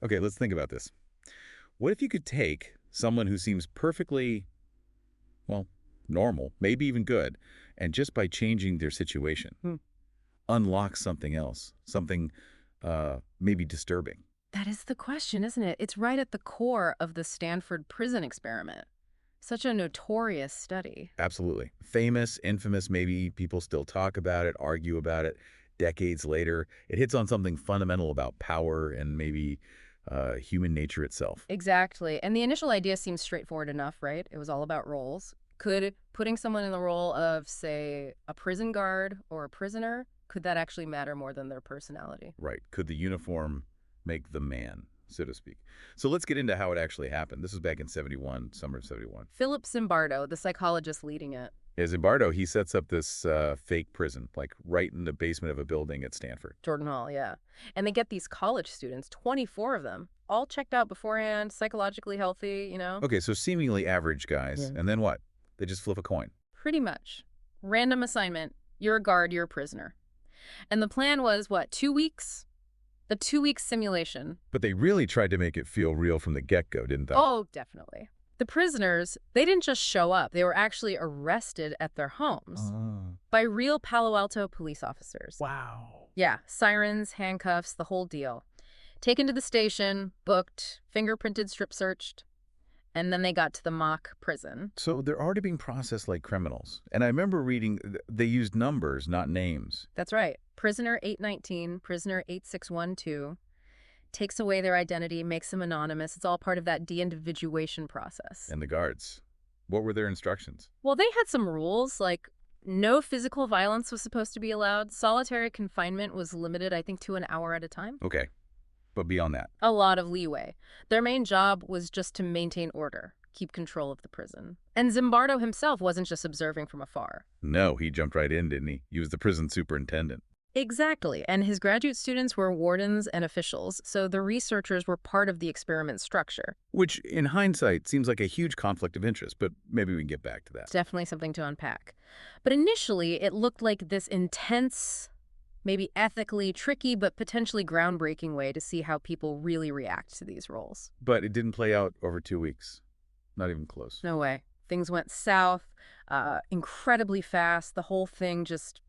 Okay, let's think about this. What if you could take someone who seems perfectly, well, normal, maybe even good, and just by changing their situation, Hmm. unlock something else, something maybe disturbing? That is the question, isn't it? It's right at the core of the Stanford Prison Experiment. Such a notorious study. Absolutely. Famous, infamous, maybe people still talk about it, argue about it decades later. It hits on something fundamental about power and maybe human nature itself. Exactly. And the initial idea seems straightforward enough, right? It was all about roles. Could putting someone in the role of, say, a prison guard or a prisoner, could that actually matter more than their personality? Right. Could the uniform make the man, so to speak? So let's get into how it actually happened. This was back in 71, summer of 71. Philip Zimbardo, the psychologist leading it. As Zimbardo, he sets up this fake prison, like right in the basement of a building at Stanford. Jordan Hall, yeah. And they get these college students, 24 of them, all checked out beforehand, psychologically healthy. Okay, so seemingly average guys. Yeah. And then what? They just flip a coin. Pretty much. Random assignment. You're a guard, you're a prisoner. And the plan was, what, 2 weeks? The 2 week simulation. But they really tried to make it feel real from the get-go, didn't they? Oh, definitely. The prisoners, they didn't just show up. They were actually arrested at their homes by real Palo Alto police officers. Wow. Yeah, sirens, handcuffs, the whole deal. Taken to the station, booked, fingerprinted, strip searched, and then they got to the mock prison. So they're already being processed like criminals. And I remember reading they used numbers, not names. That's right. Prisoner 819, prisoner 8612. Takes away their identity, makes them anonymous. It's all part of that de-individuation process. And the guards. What were their instructions? Well, they had some rules, like no physical violence was supposed to be allowed. Solitary confinement was limited, I think, to an hour at a time. Okay. But beyond that. A lot of leeway. Their main job was just to maintain order, keep control of the prison. And Zimbardo himself wasn't just observing from afar. No, he jumped right in, didn't he? He was the prison superintendent. Exactly, and his graduate students were wardens and officials, so the researchers were part of the experiment structure. Which, in hindsight, seems like a huge conflict of interest, but maybe we can get back to that. It's definitely something to unpack. But initially, it looked like this intense, maybe ethically tricky, but potentially groundbreaking way to see how people really react to these roles. But it didn't play out over 2 weeks. Not even close. No way. Things went south, incredibly fast. The whole thing just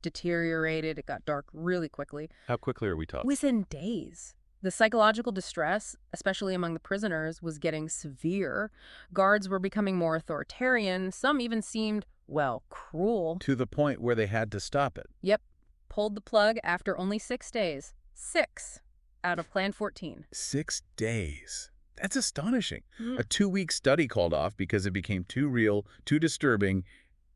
deteriorated. It got dark really quickly. How quickly are we talking? Within days. The psychological distress, especially among the prisoners, was getting severe. Guards were becoming more authoritarian. Some even seemed, well, cruel. To the point where they had to stop it. Yep. Pulled the plug after only 6 days. 6 out of Plan 14. 6 days. That's astonishing. Mm. A 2-week study called off because it became too real, too disturbing,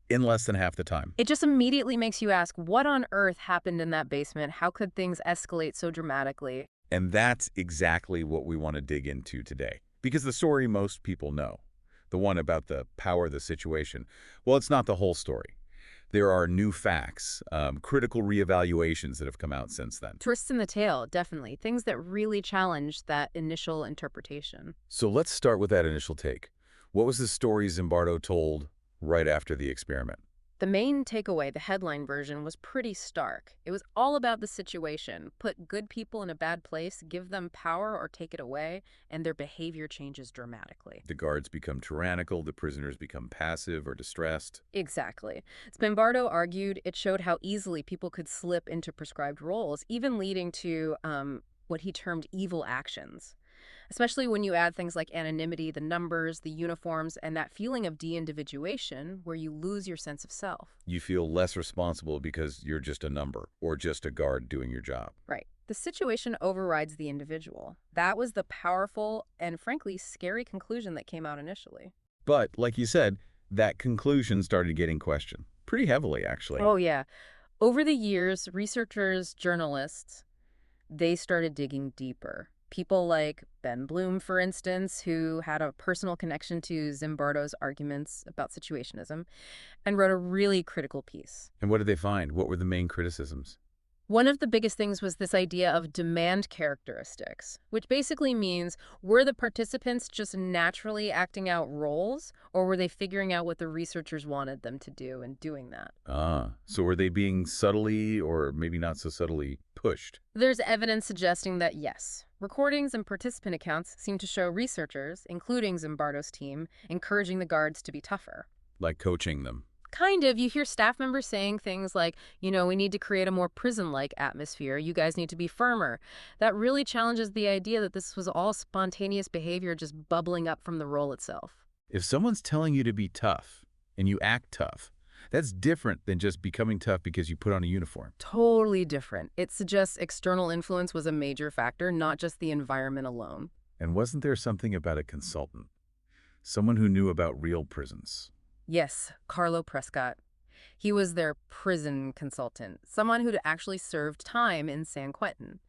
in less than half the time. It just immediately makes you ask, what on earth happened in that basement? How could things escalate so dramatically? And that's exactly what we want to dig into today. Because the story most people know, the one about the power of the situation, well, it's not the whole story. There are new facts, critical reevaluations that have come out since then. Twists in the tail, definitely. Things that really challenge that initial interpretation. So let's start with that initial take. What was the story Zimbardo told right after the experiment? The main takeaway, the headline version, was pretty stark. It was all about the situation. Put good people in a bad place, give them power or take it away, and their behavior changes dramatically. The guards become tyrannical, the prisoners become passive or distressed. Exactly. Zimbardo argued it showed how easily people could slip into prescribed roles, even leading to what he termed evil actions. Especially when you add things like anonymity, the numbers, the uniforms, and that feeling of de-individuation where you lose your sense of self. You feel less responsible because you're just a number or just a guard doing your job. Right. The situation overrides the individual. That was the powerful and, frankly, scary conclusion that came out initially. But, like you said, that conclusion started getting questioned. Pretty heavily, actually. Oh, yeah. Over the years, researchers, journalists, they started digging deeper. People like Ben Bloom, for instance, who had a personal connection to Zimbardo's arguments about situationism and wrote a really critical piece. And what did they find? What were the main criticisms? One of the biggest things was this idea of demand characteristics, which basically means, were the participants just naturally acting out roles, or were they figuring out what the researchers wanted them to do and doing that? So were they being subtly, or maybe not so subtly, pushed? There's evidence suggesting that yes. Recordings and participant accounts seem to show researchers, including Zimbardo's team, encouraging the guards to be tougher. Like coaching them. Kind of. You hear staff members saying things like, we need to create a more prison-like atmosphere. You guys need to be firmer. That really challenges the idea that this was all spontaneous behavior just bubbling up from the role itself. If someone's telling you to be tough and you act tough, that's different than just becoming tough because you put on a uniform. Totally different. It suggests external influence was a major factor, not just the environment alone. And wasn't there something about a consultant? Someone who knew about real prisons? Yes, Carlo Prescott. He was their prison consultant, someone who'd actually served time in San Quentin.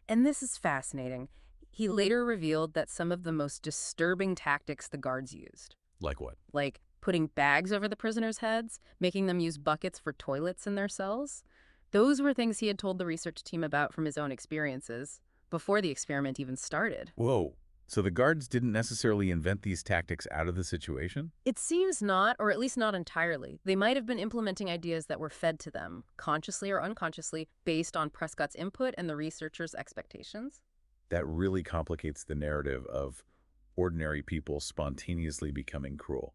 And this is fascinating. He later revealed that some of the most disturbing tactics the guards used, Like what? like putting bags over the prisoners' heads, making them use buckets for toilets in their cells, those were things he had told the research team about from his own experiences before the experiment even started. Whoa. So the guards didn't necessarily invent these tactics out of the situation? It seems not, or at least not entirely. They might have been implementing ideas that were fed to them, consciously or unconsciously, based on Prescott's input and the researchers' expectations. That really complicates the narrative of ordinary people spontaneously becoming cruel.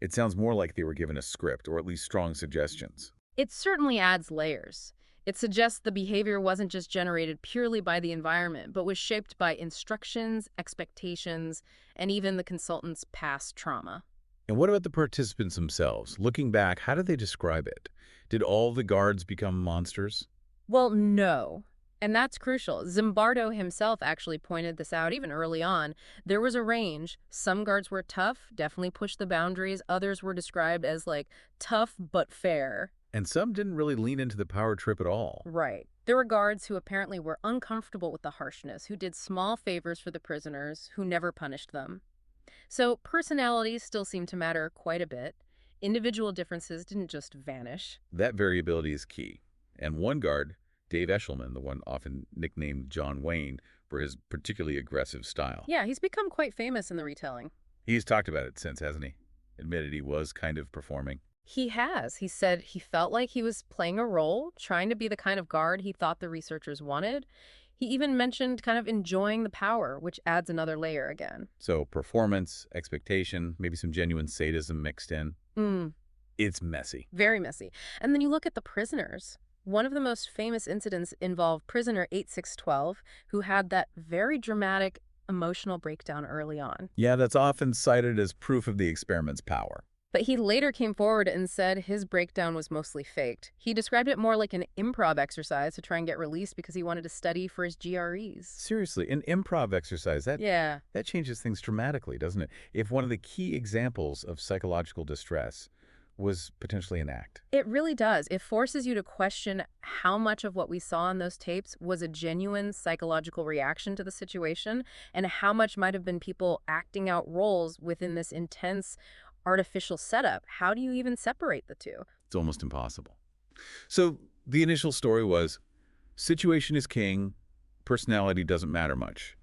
It sounds more like they were given a script, or at least strong suggestions. It certainly adds layers. It suggests the behavior wasn't just generated purely by the environment, but was shaped by instructions, expectations, and even the consultant's past trauma. And what about the participants themselves? Looking back, how did they describe it? Did all the guards become monsters? Well, no. And that's crucial. Zimbardo himself actually pointed this out even early on. There was a range. Some guards were tough, definitely pushed the boundaries. Others were described as like tough but fair. And some didn't really lean into the power trip at all. Right. There were guards who apparently were uncomfortable with the harshness, who did small favors for the prisoners, who never punished them. So personalities still seem to matter quite a bit. Individual differences didn't just vanish. That variability is key. And one guard, Dave Eshelman, the one often nicknamed John Wayne for his particularly aggressive style. Yeah, he's become quite famous in the retelling. He's talked about it since, hasn't he? Admitted he was kind of performing. He has. He said he felt like he was playing a role, trying to be the kind of guard he thought the researchers wanted. He even mentioned kind of enjoying the power, which adds another layer again. So performance, expectation, maybe some genuine sadism mixed in. Mm, It's messy. very messy. And then you look at the prisoners. One of the most famous incidents involved prisoner 8612, who had that very dramatic emotional breakdown early on. Yeah, that's often cited as proof of the experiment's power. But he later came forward and said his breakdown was mostly faked. He described it more like an improv exercise to try and get released because he wanted to study for his GREs. Seriously, an improv exercise, Yeah. that changes things dramatically, doesn't it? If one of the key examples of psychological distress was potentially an act. It really does. It forces you to question how much of what we saw in those tapes was a genuine psychological reaction to the situation and how much might have been people acting out roles within this intense artificial setup. How do you even separate the two? It's almost impossible. So the initial story was, situation is king, personality doesn't matter much.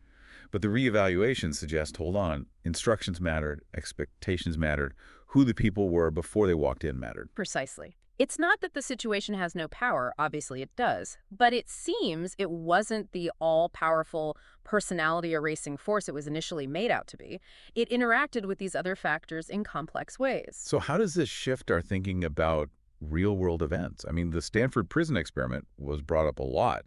But the reevaluation suggests, hold on, instructions mattered, expectations mattered, who the people were before they walked in mattered. Precisely. It's not that the situation has no power, obviously it does, but it seems it wasn't the all-powerful personality-erasing force it was initially made out to be. It interacted with these other factors in complex ways. So how does this shift our thinking about real-world events? I mean, the Stanford Prison Experiment was brought up a lot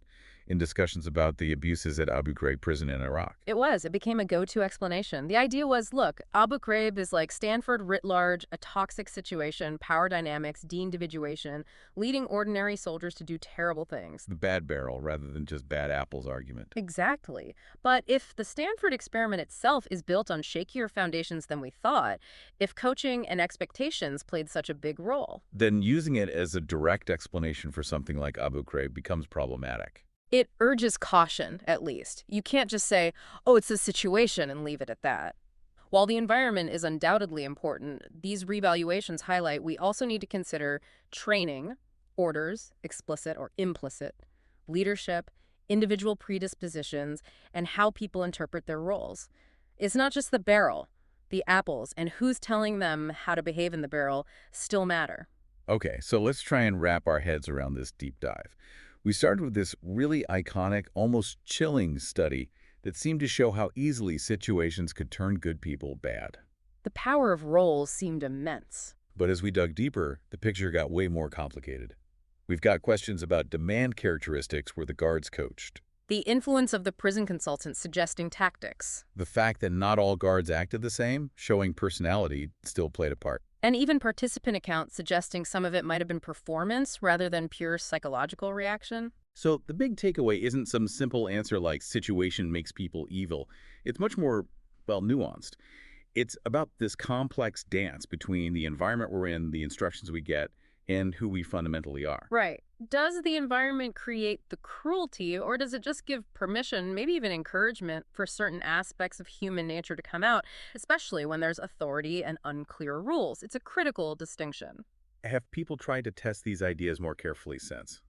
in discussions about the abuses at Abu Ghraib prison in Iraq. It became a go-to explanation. The idea was, look, Abu Ghraib is like Stanford writ large, a toxic situation, power dynamics, de-individuation, leading ordinary soldiers to do terrible things. The bad barrel rather than just bad apples argument. Exactly. But if the Stanford experiment itself is built on shakier foundations than we thought, if coaching and expectations played such a big role, Then using it as a direct explanation for something like Abu Ghraib becomes problematic. it urges caution, at least. You can't just say, oh, it's a situation and leave it at that. While the environment is undoubtedly important, these revaluations highlight we also need to consider training, orders, explicit or implicit, leadership, individual predispositions, and how people interpret their roles. It's not just the barrel. The apples and who's telling them how to behave in the barrel still matter. Okay, so let's try and wrap our heads around this deep dive. We started with this really iconic, almost chilling study that seemed to show how easily situations could turn good people bad. The power of roles seemed immense. But as we dug deeper, the picture got way more complicated. We've got questions about demand characteristics where the guards coached, The influence of the prison consultant suggesting tactics, the fact that not all guards acted the same, showing personality, still played a part. and even participant accounts suggesting some of it might have been performance rather than pure psychological reaction. So the big takeaway isn't some simple answer like situation makes people evil. It's much more, well, nuanced. It's about this complex dance between the environment we're in, the instructions we get, and who we fundamentally are. Right. Does the environment create the cruelty, or does it just give permission, maybe even encouragement, for certain aspects of human nature to come out, especially when there's authority and unclear rules? It's a critical distinction. Have people tried to test these ideas more carefully since,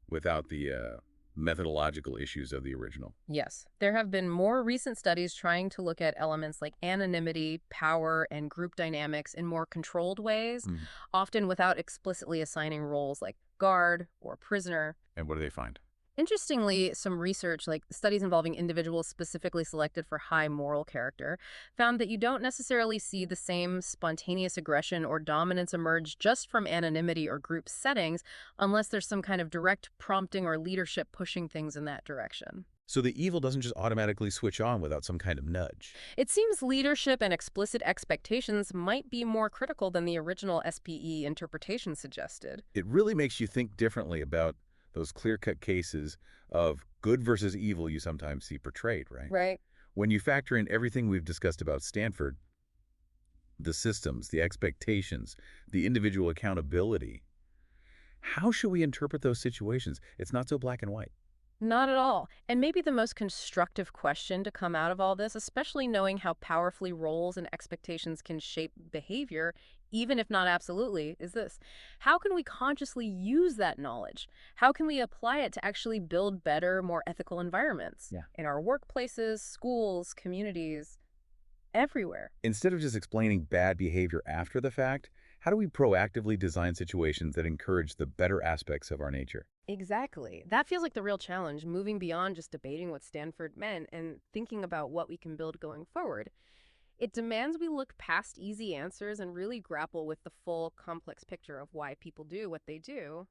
without the methodological issues of the original? Yes, there have been more recent studies trying to look at elements like anonymity, power, and group dynamics in more controlled ways, Hmm. often without explicitly assigning roles like guard or prisoner. And what do they find? Interestingly, some research, like studies involving individuals specifically selected for high moral character, found that you don't necessarily see the same spontaneous aggression or dominance emerge just from anonymity or group settings unless there's some kind of direct prompting or leadership pushing things in that direction. So the evil doesn't just automatically switch on without some kind of nudge. It seems leadership and explicit expectations might be more critical than the original SPE interpretation suggested. It really makes you think differently about those clear-cut cases of good versus evil you sometimes see portrayed, right? Right. When you factor in everything we've discussed about Stanford, the systems, the expectations, the individual accountability, how should we interpret those situations? It's not so black and white. Not at all. And maybe the most constructive question to come out of all this, especially knowing how powerfully roles and expectations can shape behavior, even if not absolutely, is this: how can we consciously use that knowledge? How can we apply it to actually build better, more ethical environments Yeah. in our workplaces, schools, communities, everywhere? Instead of just explaining bad behavior after the fact, how do we proactively design situations that encourage the better aspects of our nature? Exactly. That feels like the real challenge, moving beyond just debating what Stanford meant and thinking about what we can build going forward. It demands we look past easy answers and really grapple with the full, complex picture of why people do what they do.